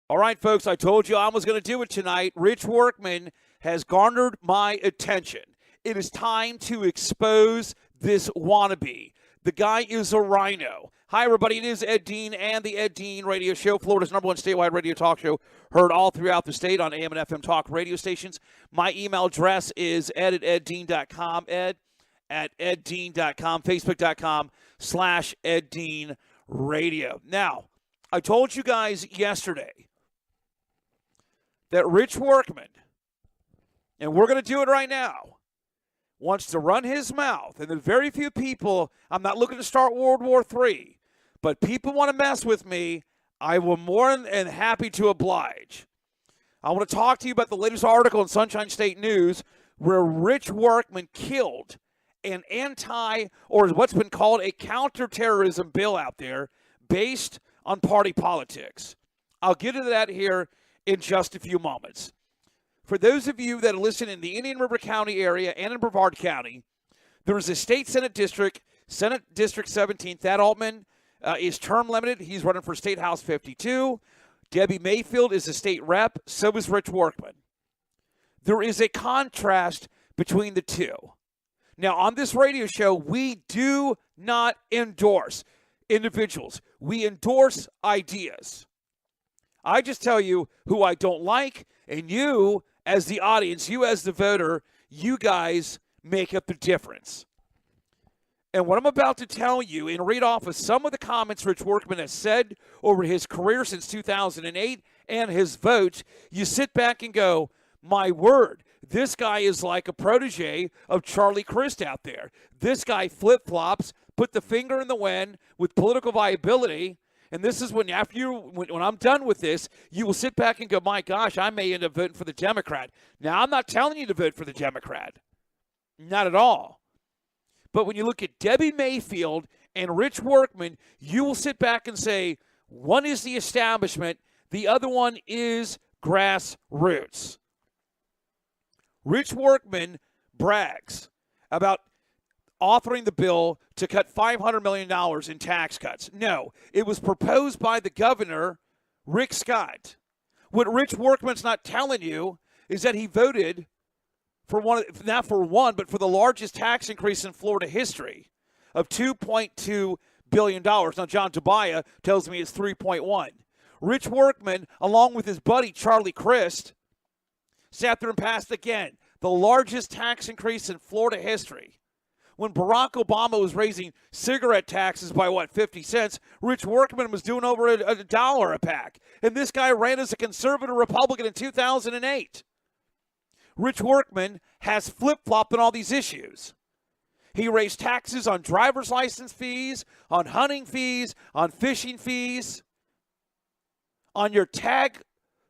All right, folks, I told you I was going to do it tonight. Ritch Workman has garnered my attention. It is time to expose this wannabe. The guy is a rhino. Hi, everybody. It is Ed Dean and the Ed Dean Radio Show, Florida's #1 statewide radio talk show, heard all throughout the state on AM and FM talk radio stations. My email address is ed@eddean.com, ed@eddean.com, facebook.com/eddeanradio. Now, I told you guys yesterday that Ritch Workman, and we're going to do it right now, wants to run his mouth. And there's very few people, I'm not looking to start World War III, but people want to mess with me, I will more than happy to oblige. I want to talk to you about the latest article in Sunshine State News where Ritch Workman killed an or what's been called a counterterrorism bill out there based on party politics. I'll get into that here in just a few moments. For those of you that are listening in the Indian River County area and in Brevard County, there is a state Senate District 17. Thad Altman is term limited. He's running for State House 52. Debbie Mayfield is a state rep. So is Ritch Workman. There is a contrast between the two. Now, on this radio show, we do not endorse individuals. We endorse ideas. I just tell you who I don't like, and you, as the audience, you as the voter, you guys make up the difference. And what I'm about to tell you and read off of some of the comments Ritch Workman has said over his career since 2008 and his vote, you sit back and go, my word, this guy is like a protege of Charlie Crist out there. This guy flip-flops, put the finger in the wind with political viability. And this is when when I'm done with this, you will sit back and go, my gosh, I may end up voting for the Democrat. Now, I'm not telling you to vote for the Democrat. Not at all. But when you look at Debbie Mayfield and Ritch Workman, you will sit back and say, one is the establishment, the other one is grassroots. Ritch Workman brags about authoring the bill to cut $500 million in tax cuts. No, it was proposed by the governor, Rick Scott. What Ritch Workman's not telling you is that he voted for not for one, but for the largest tax increase in Florida history of $2.2 billion. Now, John Tobiah tells me it's 3.1. Ritch Workman, along with his buddy Charlie Crist, sat there and passed again the largest tax increase in Florida history. When Barack Obama was raising cigarette taxes by, 50 cents, Ritch Workman was doing over a dollar a pack. And this guy ran as a conservative Republican in 2008. Ritch Workman has flip-flopped on all these issues. He raised taxes on driver's license fees, on hunting fees, on fishing fees, on your tag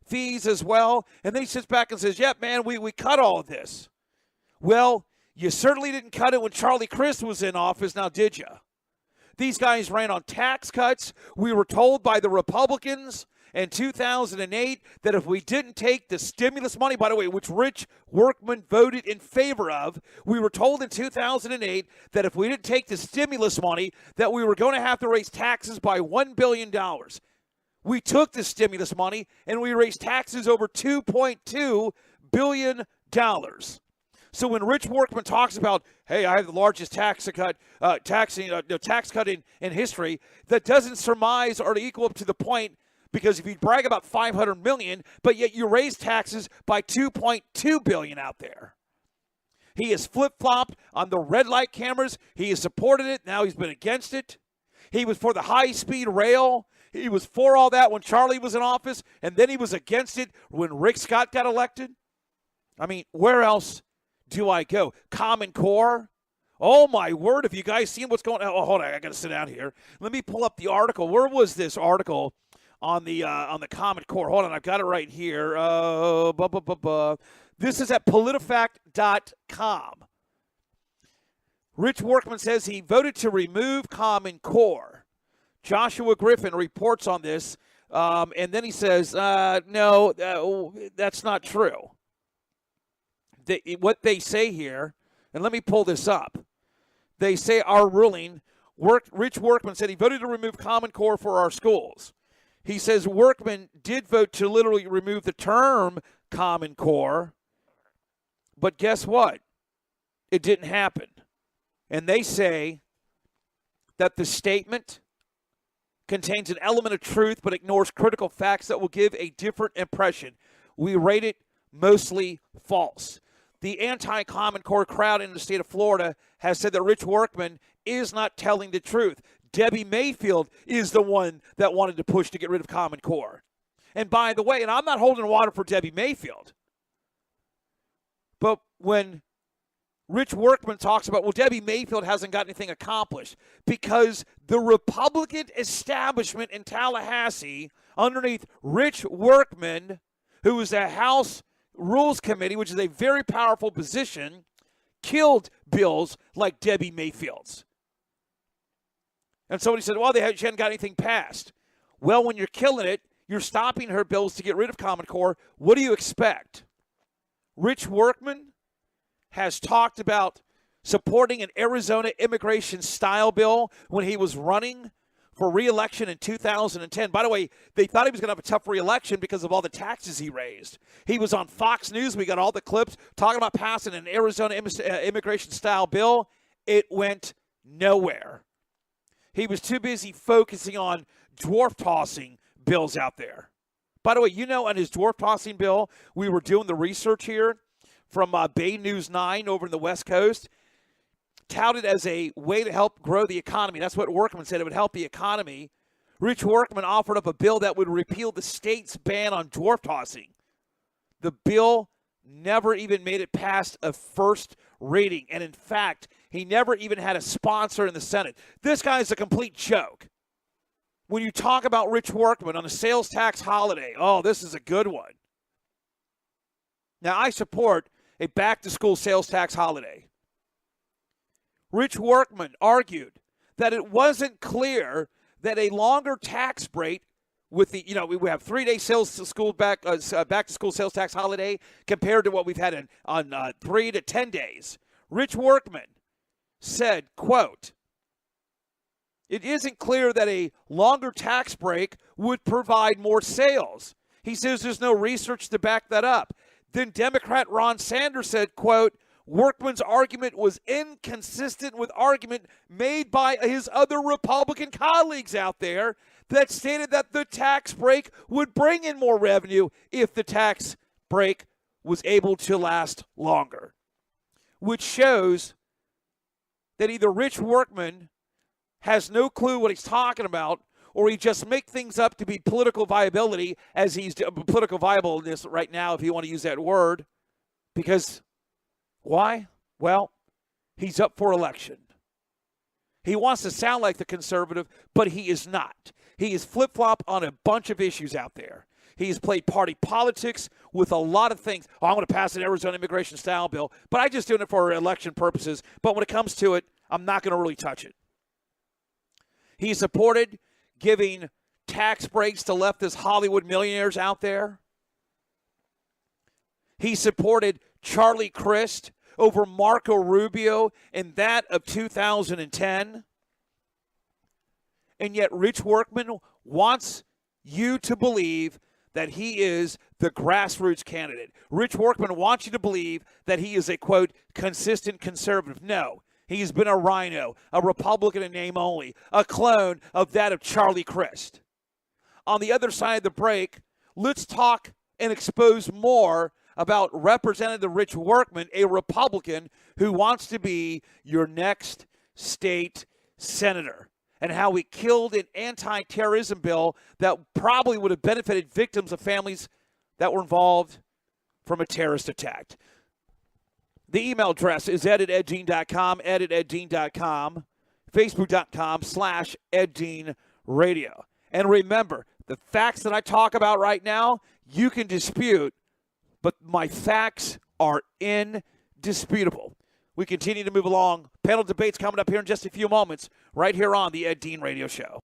fees as well. And then he sits back and says, yep, man, we cut all of this. Well, you certainly didn't cut it when Charlie Crist was in office, now did you? These guys ran on tax cuts. We were told by the Republicans in 2008 that if we didn't take the stimulus money, by the way, which Ritch Workman voted in favor of, we were told in 2008 that if we didn't take the stimulus money, that we were going to have to raise taxes by $1 billion. We took the stimulus money and we raised taxes over $2.2 billion. So when Ritch Workman talks about, hey, I have the largest tax cut in history, that doesn't surmise or equal up to the point, because if you brag about $500 million, but yet you raise taxes by $2.2 billion out there. He has flip-flopped on the red light cameras. He has supported it. Now he's been against it. He was for the high-speed rail. He was for all that when Charlie was in office, and then he was against it when Rick Scott got elected. I mean, where else do I go? Common Core? Oh, my word. Have you guys seen what's going on? Oh, hold on. I got to sit down here. Let me pull up the article. Where was this article on the Common Core? Hold on. I've got it right here. This is at politifact.com. Ritch Workman says he voted to remove Common Core. Joshua Griffin reports on this, and then he says, no, that's not true. What they say here, and let me pull this up. They say our ruling, Ritch Workman said he voted to remove Common Core for our schools. He says Workman did vote to literally remove the term Common Core, but guess what? It didn't happen. And they say that the statement contains an element of truth but ignores critical facts that will give a different impression. We rate it mostly false. The anti-Common Core crowd in the state of Florida has said that Ritch Workman is not telling the truth. Debbie Mayfield is the one that wanted to push to get rid of Common Core. And by the way, and I'm not holding water for Debbie Mayfield, but when Ritch Workman talks about, well, Debbie Mayfield hasn't got anything accomplished because the Republican establishment in Tallahassee, underneath Ritch Workman, who is the House Rules Committee, which is a very powerful position, killed bills like Debbie Mayfield's. And somebody said, well, she hadn't got anything passed. Well, when you're killing it, you're stopping her bills to get rid of Common Core. What do you expect? Ritch Workman has talked about supporting an Arizona immigration style bill when he was running for re-election in 2010. By the way, they thought he was going to have a tough re-election because of all the taxes he raised. He was on Fox News. We got all the clips talking about passing an Arizona immigration style bill. It went nowhere. He was too busy focusing on dwarf tossing bills out there. By the way, on his dwarf tossing bill, we were doing the research here from Bay News 9 over in the West Coast, touted as a way to help grow the economy. That's what Workman said. It would help the economy. Ritch Workman offered up a bill that would repeal the state's ban on dwarf tossing. The bill never even made it past a first reading. And in fact, he never even had a sponsor in the Senate. This guy is a complete joke. When you talk about Ritch Workman on a sales tax holiday, oh, this is a good one. Now, I support a back-to-school sales tax holiday. Ritch Workman argued that it wasn't clear that a longer tax break with the, we have 3-day back-to-school sales tax holiday compared to what we've had on 3 to 10 days. Ritch Workman said, quote, it isn't clear that a longer tax break would provide more sales. He says there's no research to back that up. Then Democrat Ron Sanders said, quote, Workman's argument was inconsistent with argument made by his other Republican colleagues out there that stated that the tax break would bring in more revenue if the tax break was able to last longer, which shows that either Ritch Workman has no clue what he's talking about, or he just make things up to be political viability, as he's political viableness right now, if you want to use that word. Because why? Well, he's up for election. He wants to sound like the conservative, but he is not. He is flip-flop on a bunch of issues out there. He's played party politics with a lot of things. Oh, I'm going to pass an Arizona immigration style bill, but I'm just doing it for election purposes. But when it comes to it, I'm not going to really touch it. He supported giving tax breaks to leftist Hollywood millionaires out there. He supported Charlie Crist over Marco Rubio in that of 2010. And yet Ritch Workman wants you to believe that he is the grassroots candidate. Ritch Workman wants you to believe that he is a, quote, consistent conservative. No. He's been a rhino, a Republican in name only, a clone of that of Charlie Crist. On the other side of the break, let's talk and expose more about Representative Ritch Workman, a Republican who wants to be your next state senator, and how he killed an anti-terrorism bill that probably would have benefited victims of families that were involved from a terrorist attack. The email address is ed@eddean.com, ed@eddean.com, facebook.com/eddeanradio. And remember, the facts that I talk about right now, you can dispute, but my facts are indisputable. We continue to move along. Panel debates coming up here in just a few moments, right here on the Ed Dean Radio Show.